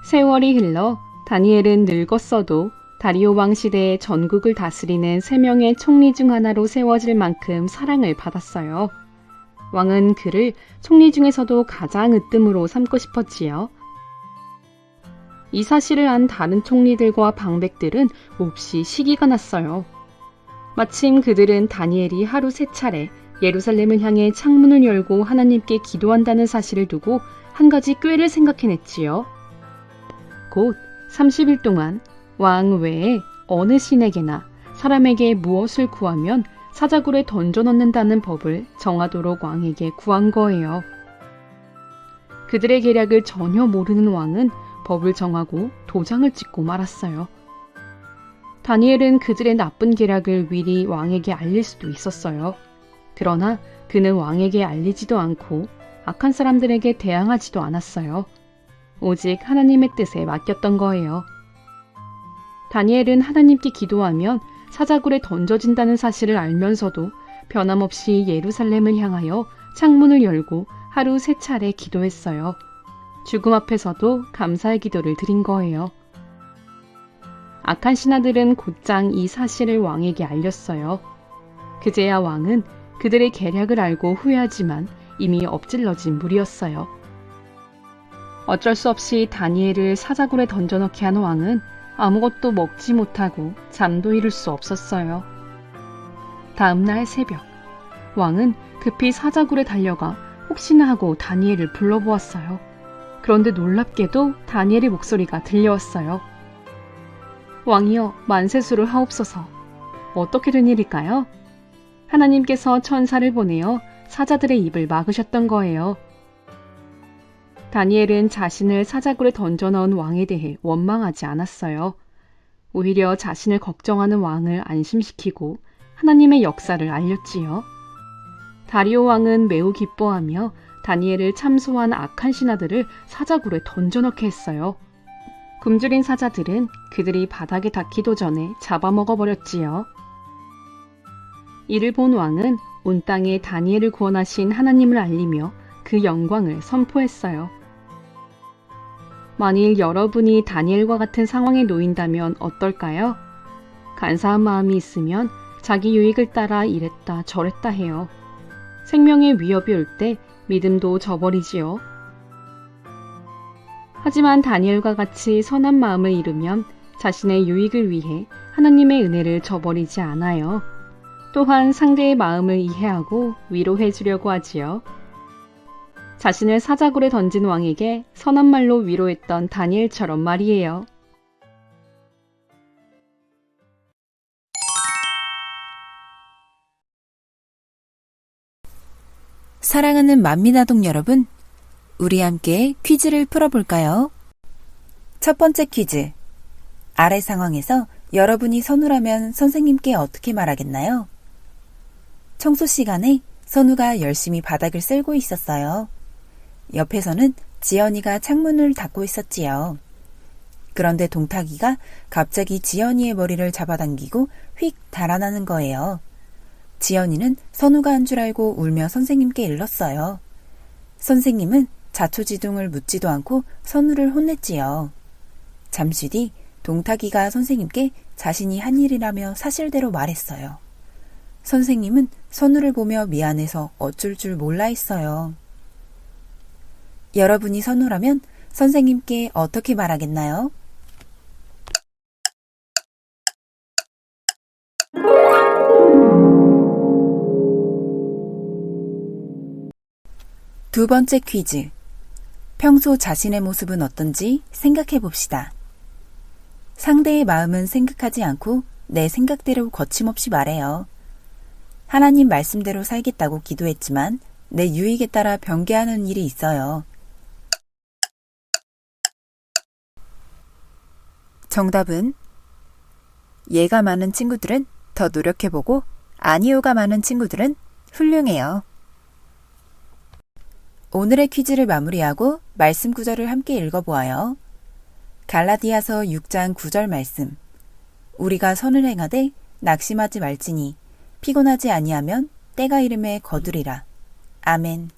세월이 흘러 다니엘은 늙었어도 다리오 왕 시대에 전국을 다스리는 3명의 총리 중 하나로 세워질 만큼 사랑을 받았어요. 왕은 그를 총리 중에서도 가장 으뜸으로 삼고 싶었지요. 이 사실을 안 다른 총리들과 방백들은 몹시 시기가 났어요. 마침 그들은 다니엘이 하루 3차례 예루살렘을 향해 창문을 열고 하나님께 기도한다는 사실을 두고 한 가지 꾀를 생각해냈지요. 곧 30일 동안 왕 외에 어느 신에게나 사람에게 무엇을 구하면 사자굴에 던져넣는다는 법을 정하도록 왕에게 구한 거예요. 그들의 계략을 전혀 모르는 왕은 법을 정하고 도장을 찍고 말았어요. 다니엘은 그들의 나쁜 계략을 미리 왕에게 알릴 수도 있었어요. 그러나 그는 왕에게 알리지도 않고 악한 사람들에게 대항하지도 않았어요. 오직 하나님의 뜻에 맡겼던 거예요. 다니엘은 하나님께 기도하면 사자굴에 던져진다는 사실을 알면서도 변함없이 예루살렘을 향하여 창문을 열고 하루 3차례 기도했어요. 죽음 앞에서도 감사의 기도를 드린 거예요. 악한 신하들은 곧장 이 사실을 왕에게 알렸어요. 그제야 왕은 그들의 계략을 알고 후회하지만 이미 엎질러진 물이었어요. 어쩔 수 없이 다니엘을 사자굴에 던져넣게 한 왕은 아무것도 먹지 못하고 잠도 이룰 수 없었어요. 다음 날 새벽, 왕은 급히 사자굴에 달려가 혹시나 하고 다니엘을 불러보았어요. 그런데 놀랍게도 다니엘의 목소리가 들려왔어요. 왕이여, 만세수를 하옵소서. 어떻게 된 일일까요? 하나님께서 천사를 보내어 사자들의 입을 막으셨던 거예요. 다니엘은 자신을 사자굴에 던져넣은 왕에 대해 원망하지 않았어요. 오히려 자신을 걱정하는 왕을 안심시키고 하나님의 역사를 알렸지요. 다리오 왕은 매우 기뻐하며 다니엘을 참소한 악한 신하들을 사자굴에 던져넣게 했어요. 굶주린 사자들은 그들이 바닥에 닿기도 전에 잡아먹어버렸지요. 이를 본 왕은 온 땅에 다니엘을 구원하신 하나님을 알리며 그 영광을 선포했어요. 만일 여러분이 다니엘과 같은 상황에 놓인다면 어떨까요? 간사한 마음이 있으면 자기 유익을 따라 이랬다 저랬다 해요. 생명의 위협이 올 때 믿음도 저버리지요. 하지만 다니엘과 같이 선한 마음을 이루면 자신의 유익을 위해 하나님의 은혜를 저버리지 않아요. 또한 상대의 마음을 이해하고 위로해 주려고 하지요. 자신을 사자굴에 던진 왕에게 선한 말로 위로했던 다니엘처럼 말이에요. 사랑하는 만민아동 여러분, 우리 함께 퀴즈를 풀어볼까요? 첫 번째 퀴즈. 아래 상황에서 여러분이 선우라면 선생님께 어떻게 말하겠나요? 청소 시간에 선우가 열심히 바닥을 쓸고 있었어요. 옆에서는 지연이가 창문을 닫고 있었지요. 그런데 동탁이가 갑자기 지연이의 머리를 잡아당기고 휙 달아나는 거예요. 지연이는 선우가 한 줄 알고 울며 선생님께 일렀어요. 선생님은 자초지종을 묻지도 않고 선우를 혼냈지요. 잠시 뒤 동탁이가 선생님께 자신이 한 일이라며 사실대로 말했어요. 선생님은 선우를 보며 미안해서 어쩔 줄 몰라 했어요. 여러분이 선우라면 선생님께 어떻게 말하겠나요? 두 번째 퀴즈. 평소 자신의 모습은 어떤지 생각해 봅시다. 상대의 마음은 생각하지 않고 내 생각대로 거침없이 말해요. 하나님 말씀대로 살겠다고 기도했지만 내 유익에 따라 변개하는 일이 있어요. 정답은 예가 많은 친구들은 더 노력해보고 아니요가 많은 친구들은 훌륭해요. 오늘의 퀴즈를 마무리하고 말씀 구절을 함께 읽어보아요. 갈라디아서 6장 9절 말씀. 우리가 선을 행하되 낙심하지 말지니 피곤하지 아니하면 때가 이름에 거두리라. 아멘.